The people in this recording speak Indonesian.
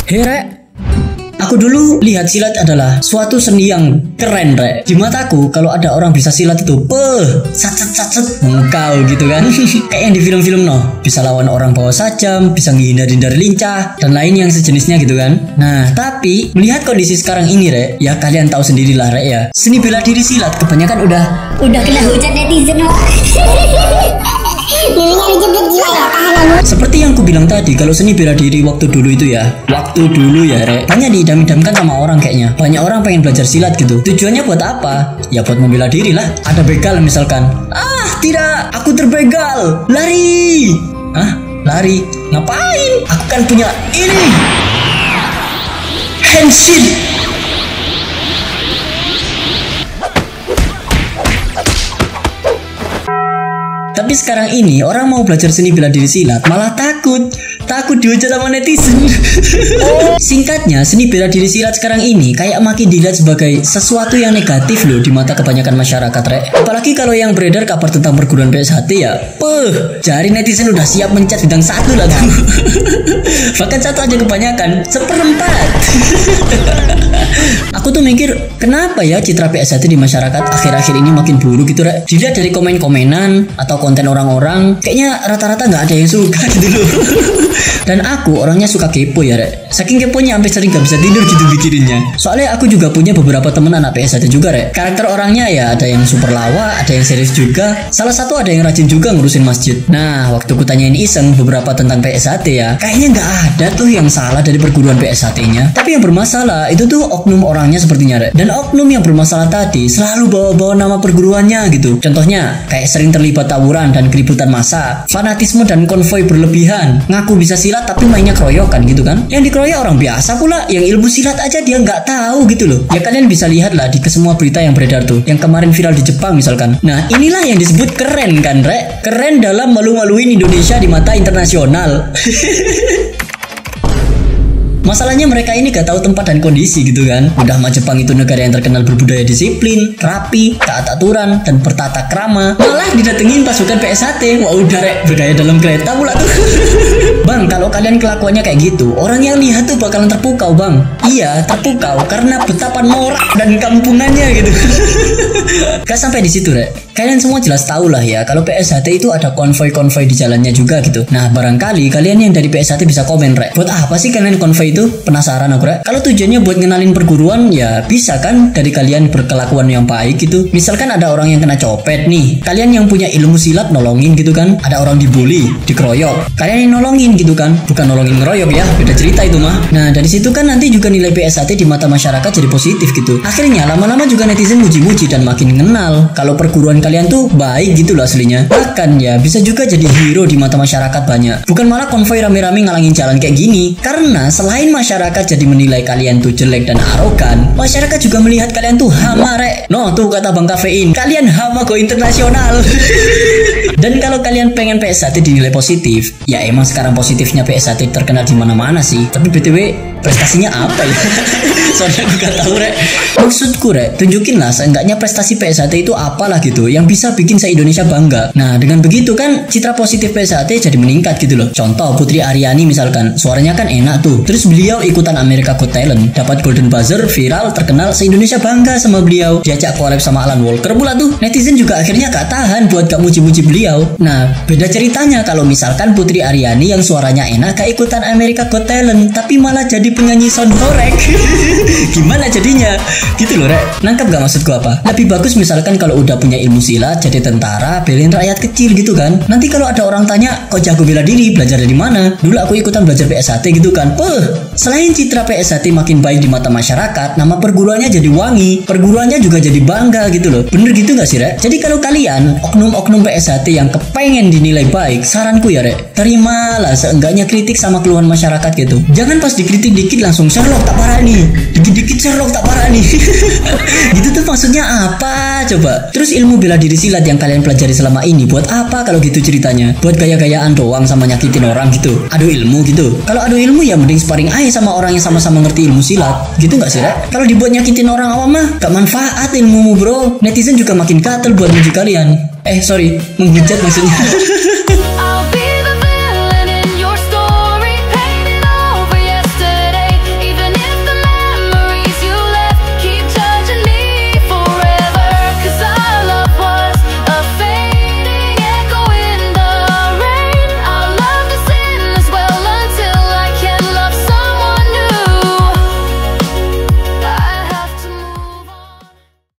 Hei Rek, aku dulu lihat silat adalah suatu seni yang keren Rek. Di mataku kalau ada orang bisa silat itu sat mengkau gitu kan. Kayak yang di film-film bisa lawan orang bawa sajam, bisa menghindar lincah dan lain yang sejenisnya gitu kan. Nah tapi melihat kondisi sekarang ini Rek, ya kalian tahu sendirilah Rek ya, seni bela diri silat kebanyakan udah kena hujat netizen. Seperti yang ku bilang tadi, kalau seni bela diri waktu dulu ya Rek, hanya diidam-idamkan sama orang kayaknya. Banyak orang pengen belajar silat gitu. Tujuannya buat apa? Ya buat membela diri lah. Ada begal misalkan. Tidak, aku terbegal. Lari. Lari? Ngapain? Aku kan punya ini. Henshin. Tapi sekarang ini orang mau belajar seni bela diri silat malah takut dihujat sama netizen. Singkatnya, seni bela diri silat sekarang ini kayak makin dilihat sebagai sesuatu yang negatif loh di mata kebanyakan masyarakat Rek. Apalagi kalau yang beredar kabar tentang perguruan PSHT ya, jari netizen udah siap mencat bintang 1 lah tuh. Bahkan 1 aja kebanyakan, 1/4. Aku tuh mikir, kenapa ya citra PSHT di masyarakat akhir-akhir ini makin buruk gitu Rek. Dilihat dari komen-komenan atau konten orang-orang, kayaknya rata-rata nggak ada yang suka gitu loh. Dan aku orangnya suka kepo ya Rek. Saking keponya sampai sering gak bisa tidur gitu mikirinnya. Soalnya aku juga punya beberapa temen anak PSHT juga Rek. Karakter orangnya ya ada yang super lawa, ada yang serius juga. Salah satu ada yang rajin juga ngurusin masjid. Nah waktu ku tanyain iseng beberapa tentang PSHT ya, kayaknya nggak ada tuh yang salah dari perguruan PSHT-nya. Tapi yang bermasalah itu tuh oknum orangnya sepertinya Rek. Dan oknum yang bermasalah tadi selalu bawa-bawa nama perguruannya gitu. Contohnya kayak sering terlibat tawuran dan keributan massa, fanatisme dan konvoi berlebihan, ngaku bisa silat tapi mainnya keroyokan gitu kan. Yang dikeroyok orang biasa pula, yang ilmu silat aja dia nggak tahu gitu loh. Ya kalian bisa lihat lah di semua berita yang beredar tuh, yang kemarin viral di Jepang misalkan. Nah inilah yang disebut keren kan Rek. Keren dalam malu-maluin Indonesia di mata internasional. Masalahnya mereka ini gak tahu tempat dan kondisi gitu kan. Udah mah Jepang itu negara yang terkenal berbudaya disiplin, rapi, taat aturan, dan bertata krama, malah didatengin pasukan PSHT. Wah udah Rek, bergaya dalam kereta pula tuh. Bang, kalau kalian kelakuannya kayak gitu, orang yang lihat tuh bakalan terpukau bang. Iya, terpukau karena betapa norak dan kampungannya gitu. Gak sampai di situ Rek. Kalian semua jelas tahu lah ya, kalau PSHT itu ada konvoi-konvoi di jalannya juga gitu. Nah barangkali kalian yang dari PSHT bisa komen Rek, buat apa sih kalian konvoi itu? Penasaran aku Rek. Kalau tujuannya buat ngenalin perguruan ya bisa kan dari kalian berkelakuan yang baik gitu. Misalkan ada orang yang kena copet nih, kalian yang punya ilmu silat nolongin gitu kan. Ada orang dibully, dikeroyok, kalian yang nolongin gitu kan. Bukan nolongin ngeroyok ya, beda cerita itu mah. Nah dari situ kan nanti juga nilai PSHT di mata masyarakat jadi positif gitu. Akhirnya lama-lama juga netizen muji-muji dan makin kenal kalau perguruan kalian tuh baik gitu loh aslinya. Bahkan ya bisa juga jadi hero di mata masyarakat banyak. Bukan malah konvoi rame-rame ngalangin jalan kayak gini. Karena selain masyarakat jadi menilai kalian tuh jelek dan arogan, masyarakat juga melihat kalian tuh hama Rek. Tuh kata Bang Kafein, kalian hama go internasional. Dan kalau kalian pengen PSHT dinilai positif, ya emang sekarang positifnya PSHT terkenal di mana-mana sih. Tapi BTW prestasinya apa ya? Soalnya aku gak tahu Rek. Maksudku Rek, tunjukin lah seenggaknya prestasi PSHT itu apalah gitu yang bisa bikin se-Indonesia bangga. Nah dengan begitu kan citra positif PSHT jadi meningkat gitu loh. Contoh Putri Aryani misalkan, suaranya kan enak tuh. Terus beliau ikutan America Got Talent, dapat Golden Buzzer, viral, terkenal, se-Indonesia bangga sama beliau. Diajak collab sama Alan Walker pula tuh. Netizen juga akhirnya gak tahan buat gak muji-muji beliau. Nah beda ceritanya kalau misalkan Putri Aryani yang suaranya enak gak ikutan America Got Talent, tapi malah jadi penyanyi sound horek. Gimana jadinya? Gitu loh Rek. Nangkep gak maksudku apa? Lebih bagus misalkan kalau udah punya ilmu silat, jadi tentara, belain rakyat kecil gitu kan. Nanti kalau ada orang tanya, kok jago bela diri, belajar dari mana? Dulu aku ikutan belajar PSHT gitu kan. Selain citra PSHT makin baik di mata masyarakat, nama perguruannya jadi wangi, perguruannya juga jadi bangga gitu loh. Bener gitu gak sih Rek? Jadi kalau kalian oknum-oknum PSHT yang kepengen dinilai baik, saranku ya Rek, terimalah seenggaknya kritik sama keluhan masyarakat gitu. Jangan pas dikritik dikit langsung Sherlock tak parah nih, dikit-dikit Sherlock tak parah nih. Gitu tuh maksudnya apa coba? Terus ilmu bela diri silat yang kalian pelajari selama ini buat apa kalau gitu ceritanya? Buat gaya-gayaan doang sama nyakitin orang gitu? Adu ilmu gitu? Kalau adu ilmu ya mending sparring aja sama orang yang sama-sama ngerti ilmu silat. Gitu gak sih Rek? Kalau dibuat nyakitin orang awam mah gak manfaat ilmumu bro. Netizen juga makin gatel buat muji kalian. Menghujat maksudnya.